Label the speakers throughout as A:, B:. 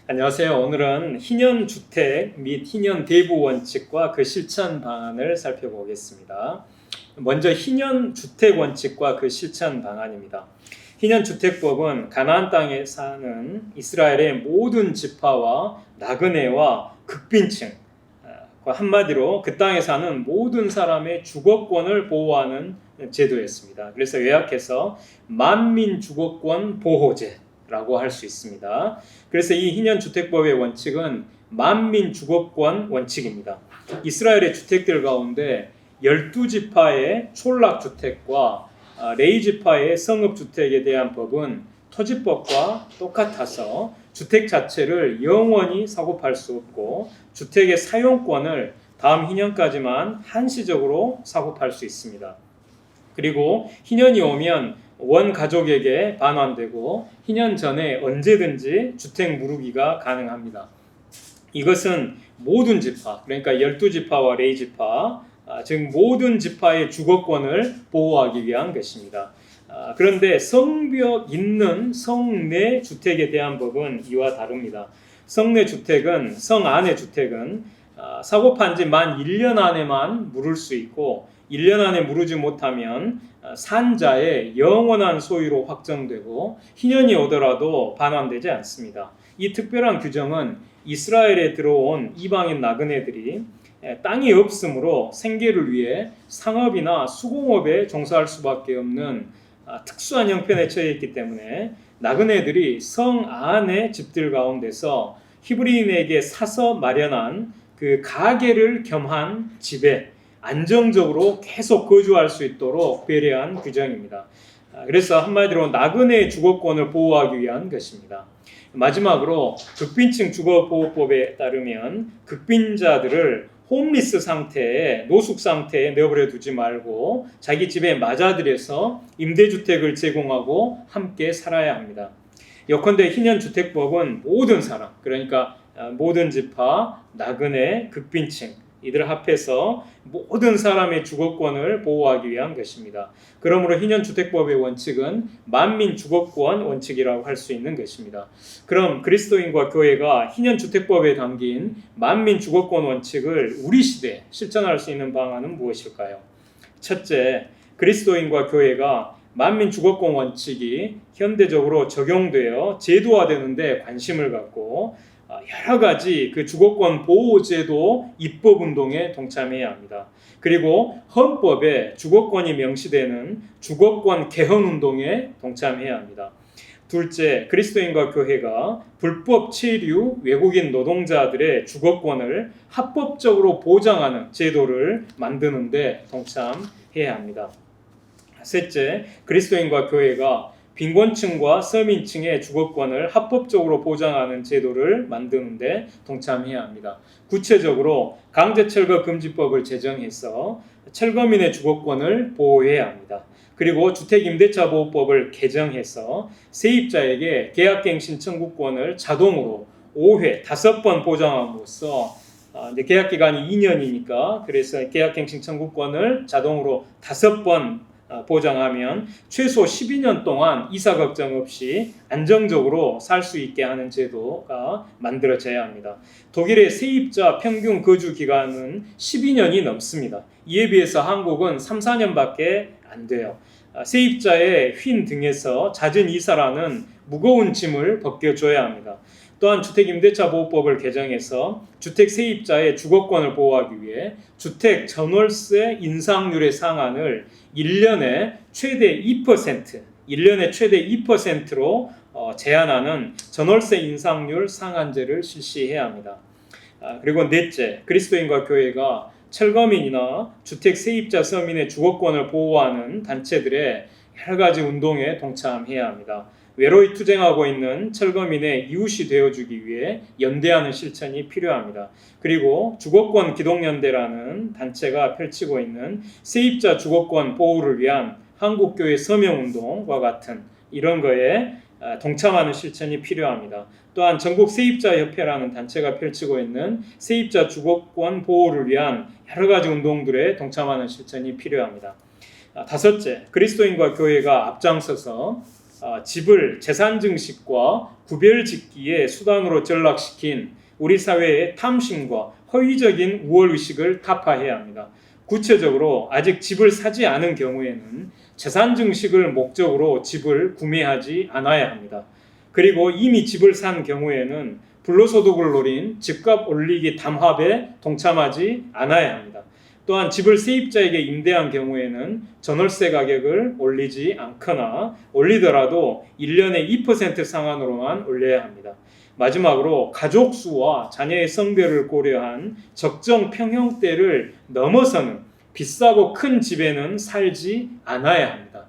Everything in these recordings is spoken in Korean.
A: 안녕하세요. 오늘은 희년 주택 및 희년 대부 원칙과 그 실천 방안을 살펴보겠습니다. 먼저 희년 주택 원칙과 그 실천 방안입니다. 희년 주택법은 가나안 땅에 사는 이스라엘의 모든 지파와 나그네와 극빈층, 한마디로 그 땅에 사는 모든 사람의 주거권을 보호하는 제도였습니다. 그래서 요약해서 만민 주거권 보호제라고 할 수 있습니다. 그래서 이 희년주택법의 원칙은 만민 주거권 원칙입니다. 이스라엘의 주택들 가운데 12지파의 촌락주택과 레위지파의 성읍주택에 대한 법은 토지법과 똑같아서 주택 자체를 영원히 사고팔 수 없고 주택의 사용권을 다음 희년까지만 한시적으로 사고팔 수 있습니다. 그리고 희년이 오면 원 가족에게 반환되고 희년 전에 언제든지 주택 무르기가 가능합니다. 이것은 모든 지파, 그러니까 12지파와 레위지파, 즉 모든 지파의 주거권을 보호하기 위한 것입니다. 그런데 성벽 있는 성내 주택에 대한 법은 이와 다릅니다. 성내 주택은, 성 안의 주택은 사고판 지 만 1년 안에만 무를 수 있고 1년 안에 무르지 못하면 산자의 영원한 소유로 확정되고 희년이 오더라도 반환되지 않습니다. 이 특별한 규정은 이스라엘에 들어온 이방인 나그네들이 땅이 없으므로 생계를 위해 상업이나 수공업에 종사할 수밖에 없는 특수한 형편에 처해 있기 때문에 나그네들이 성 안의 집들 가운데서 히브리인에게 사서 마련한 그 가게를 겸한 집에 안정적으로 계속 거주할 수 있도록 배려한 규정입니다. 그래서 한마디로 나그네의 주거권을 보호하기 위한 것입니다. 마지막으로 극빈층 주거보호법에 따르면 극빈자들을 홈리스 상태에, 노숙 상태에 내버려 두지 말고 자기 집에 맞아들여서 임대주택을 제공하고 함께 살아야 합니다. 예컨대 희년주택법은 모든 사람, 그러니까 모든 지파, 나그네, 극빈층 이들 합해서 모든 사람의 주거권을 보호하기 위한 것입니다. 그러므로 희년주택법의 원칙은 만민 주거권 원칙이라고 할 수 있는 것입니다. 그럼 그리스도인과 교회가 희년주택법에 담긴 만민 주거권 원칙을 우리 시대에 실천할 수 있는 방안은 무엇일까요? 첫째, 그리스도인과 교회가 만민 주거권 원칙이 현대적으로 적용되어 제도화되는 데 관심을 갖고 여러 가지 그 주거권 보호제도 입법 운동에 동참해야 합니다. 그리고 헌법에 주거권이 명시되는 주거권 개헌 운동에 동참해야 합니다. 둘째, 그리스도인과 교회가 불법 체류 외국인 노동자들의 주거권을 합법적으로 보장하는 제도를 만드는 데 동참해야 합니다. 셋째, 그리스도인과 교회가 빈곤층과 서민층의 주거권을 합법적으로 보장하는 제도를 만드는 데 동참해야 합니다. 구체적으로 강제철거금지법을 제정해서 철거민의 주거권을 보호해야 합니다. 그리고 주택임대차보호법을 개정해서 세입자에게 계약갱신 청구권을 자동으로 5회 5번 보장함으로써 이제 계약기간이 2년이니까 그래서 계약갱신 청구권을 자동으로 5번 보장하면 최소 12년 동안 이사 걱정 없이 안정적으로 살 수 있게 하는 제도가 만들어져야 합니다. 독일의 세입자 평균 거주 기간은 12년이 넘습니다. 이에 비해서 한국은 3, 4년밖에 안 돼요. 세입자의 휜 등에서 잦은 이사라는 무거운 짐을 벗겨줘야 합니다. 또한 주택임대차보호법을 개정해서 주택 세입자의 주거권을 보호하기 위해 주택 전월세 인상률의 상한을 1년에 최대 2%로 제한하는 전월세 인상률 상한제를 실시해야 합니다. 그리고 넷째, 그리스도인과 교회가 철거민이나 주택 세입자 서민의 주거권을 보호하는 단체들의 여러 가지 운동에 동참해야 합니다. 외로이 투쟁하고 있는 철거민의 이웃이 되어주기 위해 연대하는 실천이 필요합니다. 그리고 주거권 기동연대라는 단체가 펼치고 있는 세입자 주거권 보호를 위한 한국교회 서명운동과 같은 이런 거에 동참하는 실천이 필요합니다. 또한 전국세입자협회라는 단체가 펼치고 있는 세입자 주거권 보호를 위한 여러 가지 운동들에 동참하는 실천이 필요합니다. 다섯째, 그리스도인과 교회가 앞장서서 집을 재산 증식과 구별짓기의 수단으로 전락시킨 우리 사회의 탐심과 허위적인 우월의식을 타파해야 합니다. 구체적으로 아직 집을 사지 않은 경우에는 재산 증식을 목적으로 집을 구매하지 않아야 합니다. 그리고 이미 집을 산 경우에는 불로소득을 노린 집값 올리기 담합에 동참하지 않아야 합니다. 또한 집을 세입자에게 임대한 경우에는 전월세 가격을 올리지 않거나 올리더라도 1년에 2% 상한으로만 올려야 합니다. 마지막으로 가족 수와 자녀의 성별을 고려한 적정 평형대를 넘어서는 비싸고 큰 집에는 살지 않아야 합니다.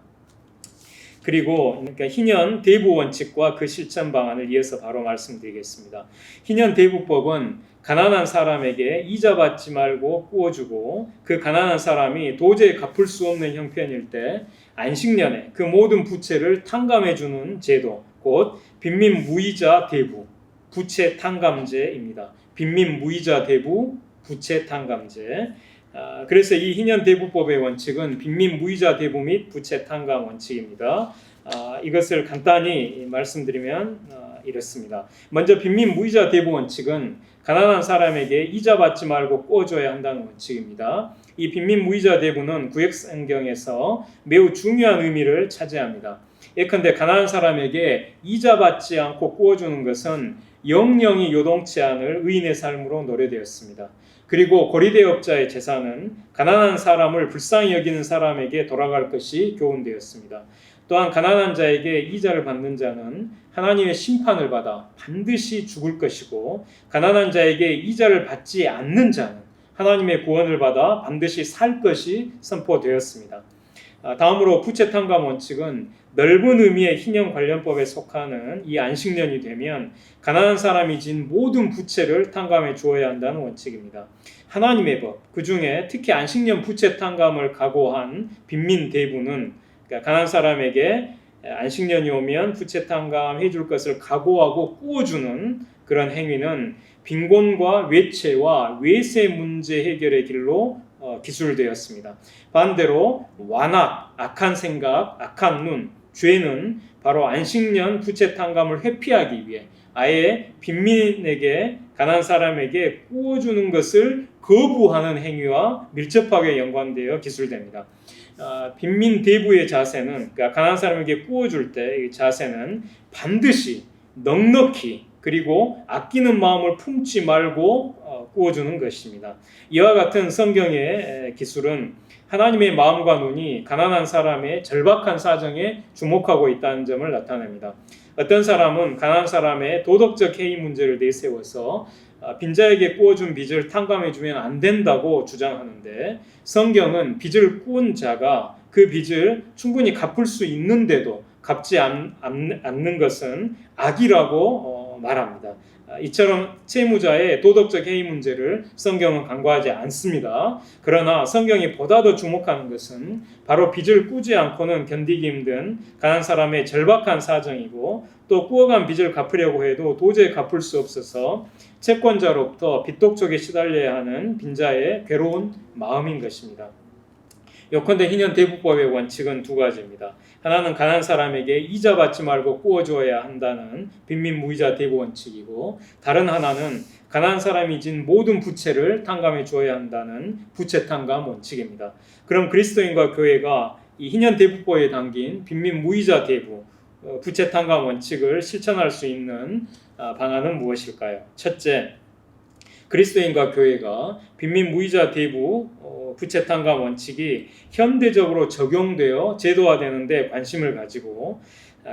A: 그리고 희년 대부 원칙과 그 실천 방안을 이어서 바로 말씀드리겠습니다. 희년 대부법은 가난한 사람에게 이자 받지 말고 꾸어주고 그 가난한 사람이 도저히 갚을 수 없는 형편일 때 안식년에 그 모든 부채를 탕감해주는 제도, 곧 빈민무이자 대부 부채 탕감제입니다. 빈민무이자 대부 부채 탕감제. 그래서 이 희년 대부법의 원칙은 빈민무이자 대부 및 부채 탕감 원칙입니다. 이것을 간단히 말씀드리면 이렇습니다. 먼저 빈민무이자 대부 원칙은 가난한 사람에게 이자 받지 말고 꾸어줘야 한다는 원칙입니다. 이 빈민무이자 대부는 구약성경에서 매우 중요한 의미를 차지합니다. 예컨대 가난한 사람에게 이자 받지 않고 꾸어주는 것은 영영이 요동치 않을 의인의 삶으로 노래되었습니다. 그리고 고리대업자의 재산은 가난한 사람을 불쌍히 여기는 사람에게 돌아갈 것이 교훈되었습니다. 또한 가난한 자에게 이자를 받는 자는 하나님의 심판을 받아 반드시 죽을 것이고 가난한 자에게 이자를 받지 않는 자는 하나님의 구원을 받아 반드시 살 것이 선포되었습니다. 다음으로 부채 탕감 원칙은 넓은 의미의 희년 관련법에 속하는 이 안식년이 되면 가난한 사람이 진 모든 부채를 탕감해 주어야 한다는 원칙입니다. 하나님의 법, 그 중에 특히 안식년 부채 탕감을 각오한 빈민 대부는 가난한 사람에게 안식년이 오면 부채 탕감해 줄 것을 각오하고 꾸어주는 그런 행위는 빈곤과 외채와 외세 문제 해결의 길로 기술되었습니다. 반대로 완악, 악한 생각, 악한 눈, 죄는 바로 안식년 부채 탕감을 회피하기 위해 아예 빈민에게 가난한 사람에게 꾸어주는 것을 거부하는 행위와 밀접하게 연관되어 기술됩니다. 빈민 대부의 자세는 그러니까 가난한 사람에게 꾸어줄 때 이 자세는 반드시 넉넉히 그리고 아끼는 마음을 품지 말고 꾸어주는 것입니다. 이와 같은 성경의 기술은 하나님의 마음과 눈이 가난한 사람의 절박한 사정에 주목하고 있다는 점을 나타냅니다. 어떤 사람은 가난한 사람의 도덕적 해이 문제를 내세워서 빈자에게 꾸어준 빚을 탕감해주면 안 된다고 주장하는데 성경은 빚을 꾸은 자가 그 빚을 충분히 갚을 수 있는데도 갚지 않는 것은 악이라고 말합니다. 이처럼 채무자의 도덕적 해이 문제를 성경은 간과하지 않습니다. 그러나 성경이 보다 더 주목하는 것은 바로 빚을 꾸지 않고는 견디기 힘든 가난한 사람의 절박한 사정이고 또 꾸어간 빚을 갚으려고 해도 도저히 갚을 수 없어서 채권자로부터 빚독촉에 시달려야 하는 빈자의 괴로운 마음인 것입니다. 요컨대 희년 대부법의 원칙은 두 가지입니다. 하나는 가난한 사람에게 이자 받지 말고 꾸어줘야 한다는 빈민무이자 대부 원칙이고 다른 하나는 가난한 사람이 진 모든 부채를 탕감해 주어야 한다는 부채 탕감 원칙입니다. 그럼 그리스도인과 교회가 이 희년 대부법에 담긴 빈민무이자 대부 부채 탕감 원칙을 실천할 수 있는 방안은 무엇일까요? 첫째, 그리스도인과 교회가 빈민무이자 대부 부채 탕감 원칙이 현대적으로 적용되어 제도화되는 데 관심을 가지고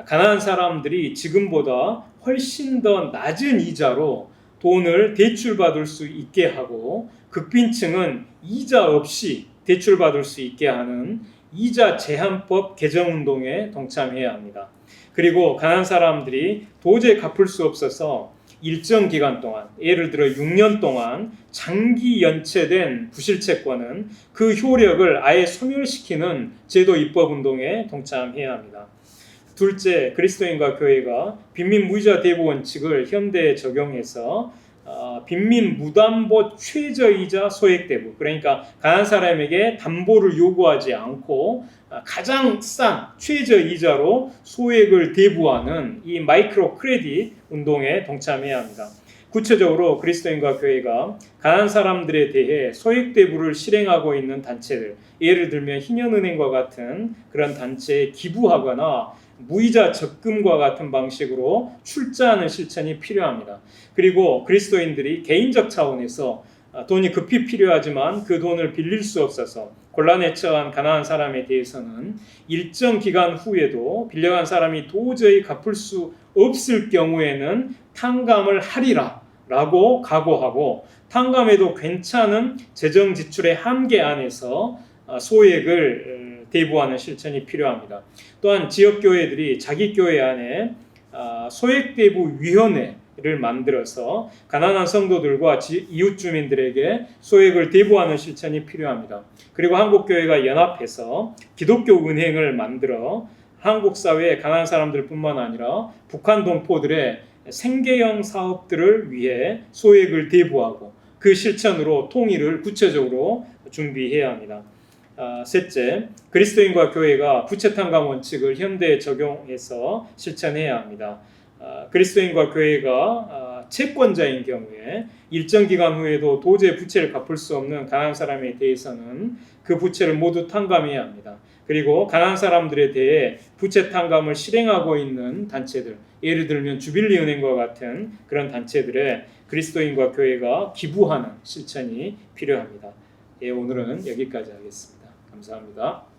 A: 가난한 사람들이 지금보다 훨씬 더 낮은 이자로 돈을 대출받을 수 있게 하고 극빈층은 이자 없이 대출받을 수 있게 하는 이자 제한법 개정운동에 동참해야 합니다. 그리고 가난한 사람들이 도저히 갚을 수 없어서 일정 기간 동안, 예를 들어 6년 동안 장기 연체된 부실채권은 그 효력을 아예 소멸시키는 제도 입법 운동에 동참해야 합니다. 둘째, 그리스도인과 교회가 빈민무이자 대부 원칙을 현대에 적용해서 빈민무담보 최저이자 소액대부, 그러니까 가난한 사람에게 담보를 요구하지 않고 가장 싼 최저 이자로 소액을 대부하는 이 마이크로 크레딧 운동에 동참해야 합니다. 구체적으로 그리스도인과 교회가 가난한 사람들에 대해 소액 대부를 실행하고 있는 단체들, 예를 들면 희년은행과 같은 그런 단체에 기부하거나 무이자 적금과 같은 방식으로 출자하는 실천이 필요합니다. 그리고 그리스도인들이 개인적 차원에서 돈이 급히 필요하지만 그 돈을 빌릴 수 없어서 곤란에 처한 가난한 사람에 대해서는 일정 기간 후에도 빌려간 사람이 도저히 갚을 수 없을 경우에는 탕감을 하리라 라고 각오하고, 탕감해도 괜찮은 재정 지출의 한계 안에서 소액을 대부하는 실천이 필요합니다. 또한 지역교회들이 자기 교회 안에 소액대부위원회를 만들어서 가난한 성도들과 이웃 주민들에게 소액을 대부하는 실천이 필요합니다. 그리고 한국교회가 연합해서 기독교 은행을 만들어 한국 사회의 가난한 사람들뿐만 아니라 북한 동포들의 생계형 사업들을 위해 소액을 대부하고 그 실천으로 통일을 구체적으로 준비해야 합니다. 셋째, 그리스도인과 교회가 부채 탕감 원칙을 현대에 적용해서 실천해야 합니다. 그리스도인과 교회가 채권자인 경우에 일정 기간 후에도 도저히 부채를 갚을 수 없는 가난한 사람에 대해서는 그 부채를 모두 탕감해야 합니다. 그리고 가난한 사람들에 대해 부채 탕감을 실행하고 있는 단체들, 예를 들면 주빌리 은행과 같은 그런 단체들에 그리스도인과 교회가 기부하는 실천이 필요합니다. 오늘은 여기까지 하겠습니다. 감사합니다.